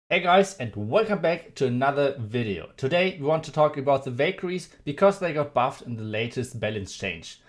Hey guys, and welcome back to another video. Today we want to talk about the Valkyries because they got buffed in the latest balance change.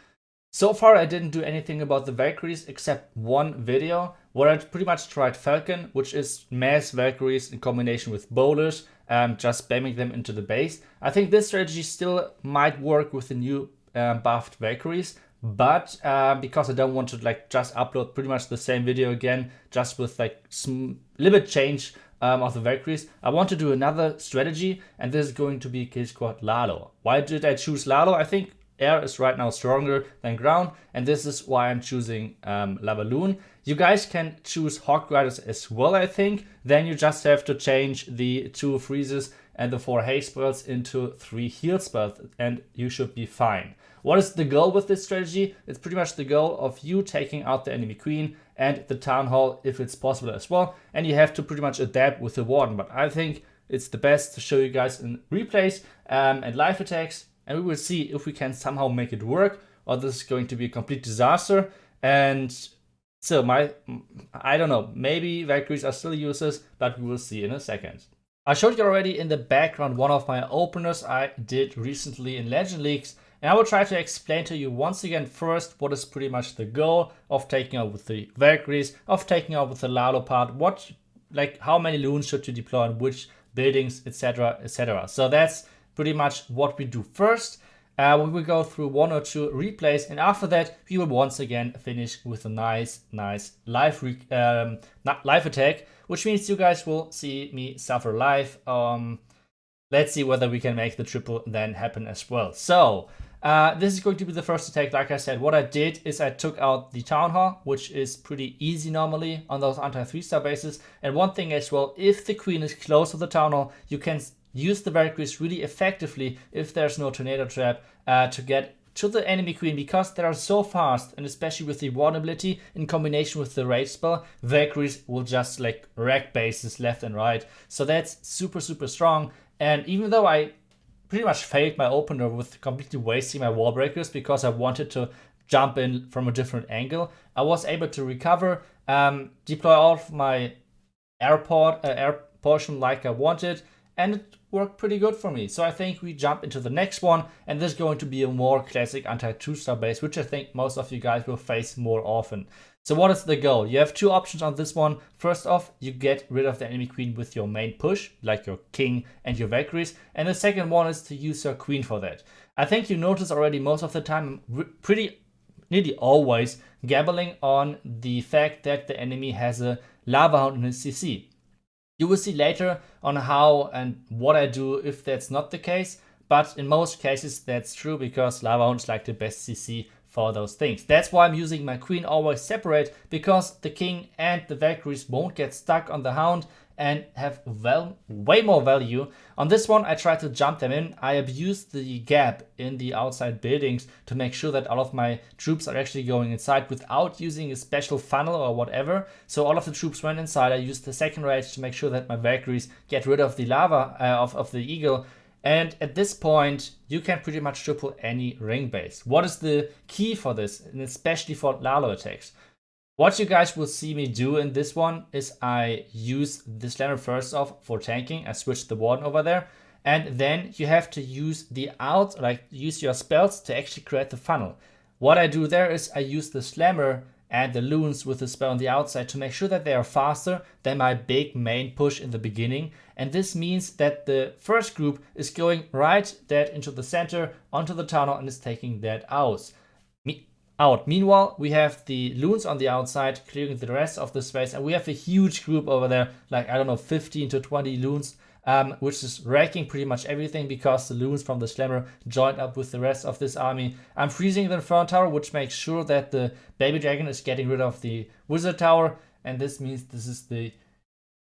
So far I didn't do anything about the Valkyries except one video where I pretty much tried Falcon, which is mass Valkyries in combination with bowlers, just spamming them into the base. I think this strategy still might work with the new buffed Valkyries, but because I don't want to just upload pretty much the same video again, just with little bit change of the Valkyries, I want to do another strategy, and this is going to be Kill Squad Lalo. Why did I choose Lalo? I think air is right now stronger than ground, and this is why I'm choosing Lavaloon. You guys can choose Hawk Riders as well, I think. Then you just have to change the 2 freezes and the 4 haste spells into 3 heal spells, and you should be fine. What is the goal with this strategy? It's pretty much the goal of you taking out the enemy queen and the town hall if it's possible as well, and you have to pretty much adapt with the warden. But I think it's the best to show you guys in replays and live attacks, and we will see if we can somehow make it work, or this is going to be a complete disaster. And so I don't know, maybe Valkyries are still useless, but we will see in a second. I showed you already in the background one of my openers I did recently in Legend Leagues, and I will try to explain to you once again first what is pretty much the goal of taking out with the Valkyries, of taking out with the Lalo part, how many loons should you deploy in which buildings, etc, etc. So that's pretty much what we do first. We will go through 1 or 2 replays, and after that we will once again finish with a nice live attack, which means you guys will see me suffer live. Let's see whether we can make the triple then happen as well. So this is going to be the first attack. Like I said, what I did is I took out the Town Hall, which is pretty easy normally on those anti-3-star bases. And one thing as well, if the queen is close to the Town Hall, you can use the Valkyries really effectively if there's no tornado trap to get to the enemy queen, because they are so fast, and especially with the warden ability in combination with the rage spell, Valkyries will just wreck bases left and right. So that's super strong. And even though I pretty much failed my opener with completely wasting my wall breakers because I wanted to jump in from a different angle, I was able to recover, deploy all of my air portion like I wanted, and it worked pretty good for me. So I think we jump into the next one, and this is going to be a more classic anti-2-star base, which I think most of you guys will face more often. So what is the goal? You have 2 options on this one. First off, you get rid of the enemy queen with your main push, like your king and your Valkyries, and the second one is to use your queen for that. I think you notice already most of the time, pretty nearly always gambling on the fact that the enemy has a Lava Hound in his CC. You will see later on how and what I do if that's not the case, but in most cases that's true because Lava Hound is like the best CC for those things. That's why I'm using my queen always separate, because the king and the Valkyries won't get stuck on the Hound and have way more value. On this one I try to jump them in. I abused the gap in the outside buildings to make sure that all of my troops are actually going inside without using a special funnel or whatever. So all of the troops went inside. I used the second rage to make sure that my Valkyries get rid of the lava of the eagle. And at this point, you can pretty much triple any ring base. What is the key for this, and especially for Lalo attacks? What you guys will see me do in this one is I use the slammer first off for tanking. I switch the warden over there, and then you have to use use your spells to actually create the funnel. What I do there is I use the slammer and the loons with the spell on the outside to make sure that they are faster than my big main push in the beginning. And this means that the first group is going right dead into the center onto the tunnel and is taking that out. Meanwhile, we have the loons on the outside clearing the rest of the space, and we have a huge group over there, like I don't know, 15 to 20 loons, which is wrecking pretty much everything because the loons from the slammer joined up with the rest of this army. I'm freezing the Inferno Tower, which makes sure that the baby dragon is getting rid of the wizard tower, and this means this is the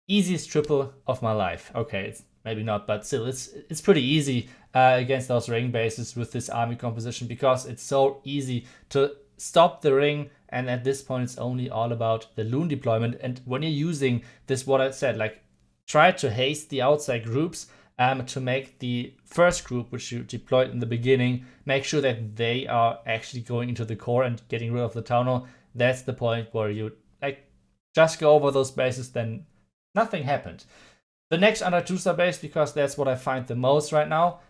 easiest triple of my life. Okay, it's maybe not, but still, it's pretty easy against those ring bases with this army composition, because it's so easy to stop the ring, and at this point it's only all about the loon deployment. And when you're using this, what I said, try to haste the outside groups to make the first group, which you deployed in the beginning, make sure that they are actually going into the core and getting rid of the town hall. That's the point where you just go over those bases, then nothing happened. The next Andalusia base, because that's what I find the most right now.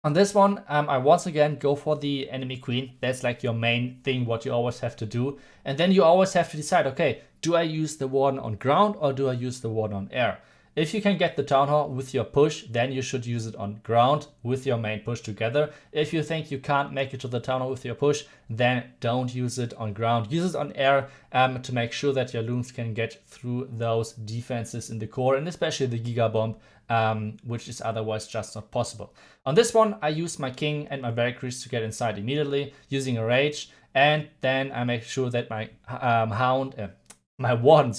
On this one, I once again go for the enemy queen. That's like your main thing, what you always have to do. And then you always have to decide, okay, do I use the warden on ground or do I use the warden on air? If you can get the town hall with your push, then you should use it on ground with your main push together. If you think you can't make it to the town hall with your push, then don't use it on ground. Use it on air to make sure that your loons can get through those defenses in the core, and especially the Giga Bomb, which is otherwise just not possible. On this one, I use my king and my Valkyries to get inside immediately using a rage, and then I make sure that my my warden,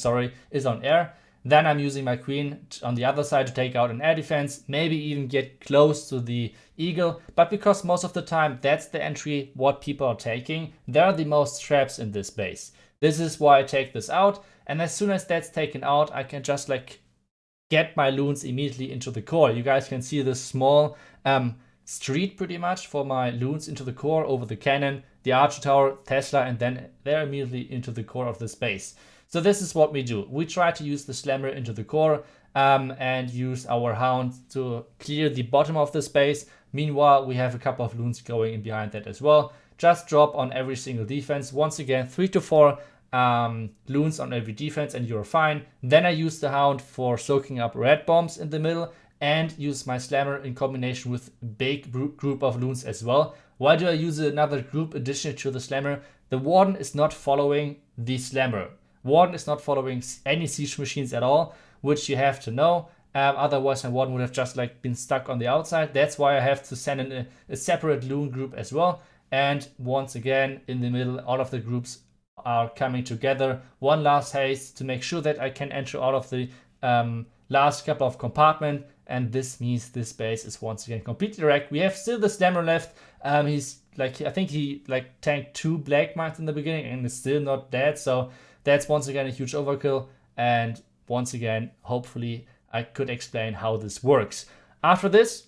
is on air. Then I'm using my queen on the other side to take out an air defense, maybe even get close to the eagle. But because most of the time that's the entry what people are taking, there are the most traps in this base. This is why I take this out. And as soon as that's taken out, I can just like get my loons immediately into the core. You guys can see this small street pretty much for my loons into the core over the cannon, the archer tower, Tesla, and then they're immediately into the core of this base. So this is what we do. We try to use the slammer into the core and use our hound to clear the bottom of the space. Meanwhile, we have a couple of loons going in behind that as well. Just drop on every single defense. Once again, 3 to 4 loons on every defense and you're fine. Then I use the hound for soaking up red bombs in the middle and use my slammer in combination with a big group of loons as well. Why do I use another group addition to the slammer? The warden is not following the slammer. Warden is not following any siege machines at all, which you have to know. Otherwise, my warden would have just like been stuck on the outside. That's why I have to send in a separate loon group as well. And once again, in the middle, all of the groups are coming together. One last haste to make sure that I can enter all of the last couple of compartments. And this means this base is once again completely wrecked. We have still the slammer left. He's like, I think he like tanked 2 black mines in the beginning and is still not dead. So that's once again a huge overkill, and once again, hopefully I could explain how this works. After this,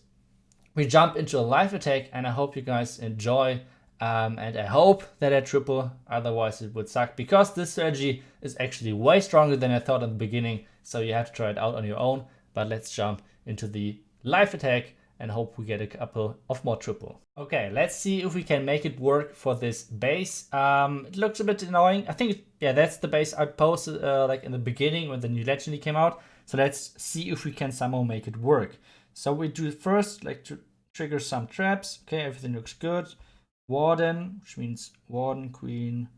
we jump into a live attack, and I hope you guys enjoy, and I hope that I triple, otherwise it would suck, because this strategy is actually way stronger than I thought in the beginning, so you have to try it out on your own. But let's jump into the live attack and hope we get a couple of more triple. Okay, let's see if we can make it work for this base. It looks a bit annoying. I think, yeah, that's the base I posted like in the beginning when the new Legendary came out. So let's see if we can somehow make it work. So we do first like to trigger some traps. Okay, everything looks good. Warden, which means warden, queen,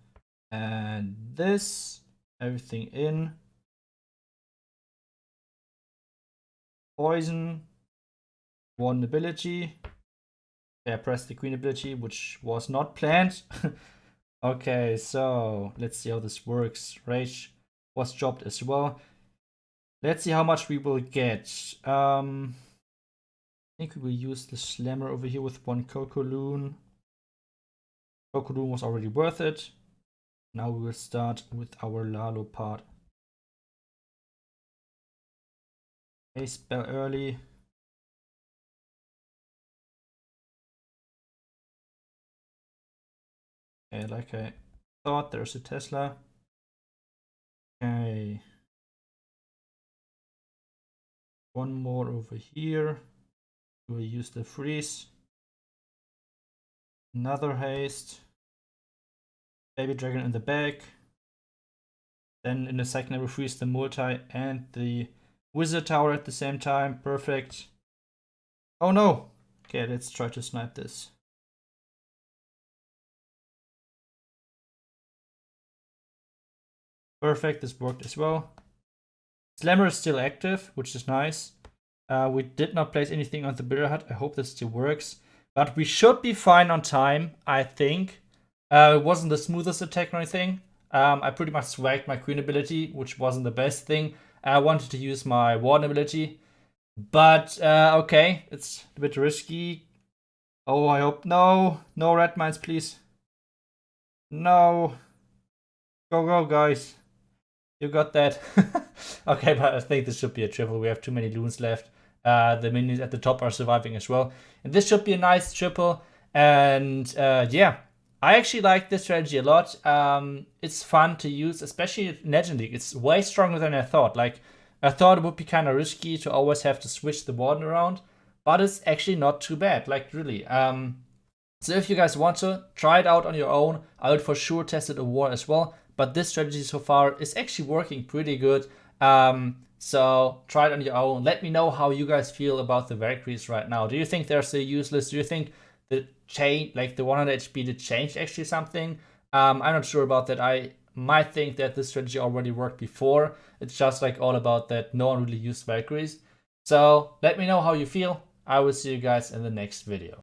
and this, everything in. Poison. One ability. I pressed the queen ability, which was not planned. Okay, so let's see how this works. Rage was dropped as well. Let's see how much we will get. I think we will use the slammer over here with 1 Coco Loon. Coco Loon was already worth it. Now we will start with our Lalo part. Okay, spell early. Okay, like I thought, there's a Tesla. Okay. One more over here. We'll use the freeze. Another haste. Baby dragon in the back. Then in a second I will freeze the multi and the wizard tower at the same time. Perfect. Oh no! Okay, let's try to snipe this. Perfect, this worked as well. Slammer is still active, which is nice. We did not place anything on the builder hut. I hope this still works. But we should be fine on time, I think. It wasn't the smoothest attack or anything. I pretty much swagged my queen ability, which wasn't the best thing. I wanted to use my warden ability. But, okay, it's a bit risky. Oh, I hope. No, no red mines, please. No. Go, guys. You got that. Okay, but I think this should be a triple. We have too many loons left. The minions at the top are surviving as well. And this should be a nice triple. And yeah, I actually like this strategy a lot. It's fun to use, especially in Legend League. It's way stronger than I thought. Like, I thought it would be kind of risky to always have to switch the warden around, but it's actually not too bad, like really. So if you guys want to, try it out on your own. I would for sure test it a war as well, but this strategy so far is actually working pretty good. So try it on your own. Let me know how you guys feel about the Valkyries right now. Do you think they're still useless? Do you think the change, like the 100 HP, did change actually something? I'm not sure about that. I might think that this strategy already worked before. It's just like all about that no one really used Valkyries. So let me know how you feel. I will see you guys in the next video.